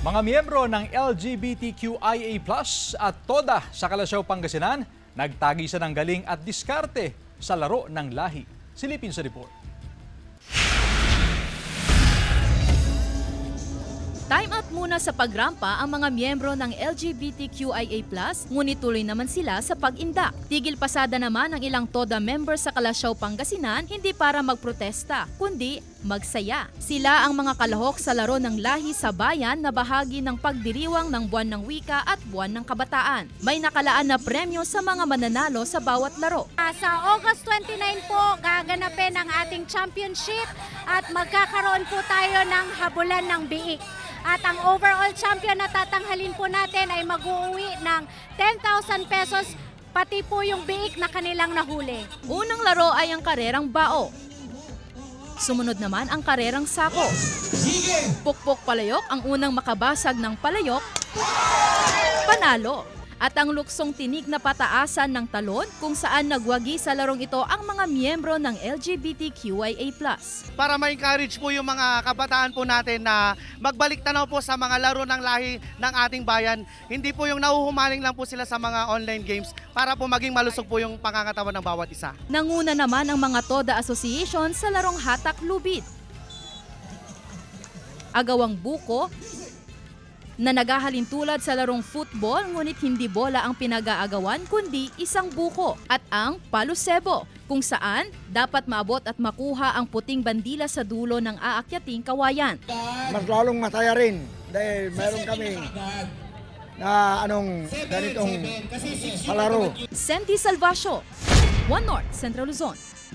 Mga miyembro ng LGBTQIA+ at TODA sa Kalasyaw, Pangasinan, nagtagisan ng galing at diskarte sa laro ng lahi. Silipin sa report. Time out muna sa pagrampa ang mga miyembro ng LGBTQIA+, ngunit tuloy naman sila sa pag-indak. Tigil pasada naman ang ilang TODA members sa Kalasyaw, Pangasinan, hindi para magprotesta, kundi magsaya. Sila ang mga kalahok sa laro ng lahi sa bayan na bahagi ng pagdiriwang ng Buwan ng Wika at Buwan ng Kabataan. May nakalaan na premyo sa mga mananalo sa bawat laro. Sa August 29 po, gaganapin ang ating championship at magkakaroon po tayo ng habulan ng biik. At ang overall champion na tatanghalin po natin ay mag-uuwi ng 10,000 pesos, pati po yung biik na kanilang nahuli. Unang laro ay ang karerang bao. Sumunod naman ang karerang sako. Pukpok palayok ang unang makabasag ng palayok, panalo. At ang luksong tinig na pataasan ng talon kung saan nagwagi sa larong ito ang mga miyembro ng LGBTQIA+. Para ma-encourage po yung mga kabataan po natin na magbalik tanaw po sa mga laro ng lahi ng ating bayan. Hindi po yung nahuhumaling lang po sila sa mga online games para po maging malusog po yung pangangatawan ng bawat isa. Nanguna naman ang mga TODA Association sa larong hatak lubid. Agawang buko na naghahalin tulad sa larong football ngunit hindi bola ang pinag-aagawan kundi isang buko, at ang palusebo kung saan dapat maabot at makuha ang puting bandila sa dulo ng aakyating kawayan. Mas lalong masaya rin dahil meron kami na ganitong palaro. Senti Salvacio, One North, Central Luzon.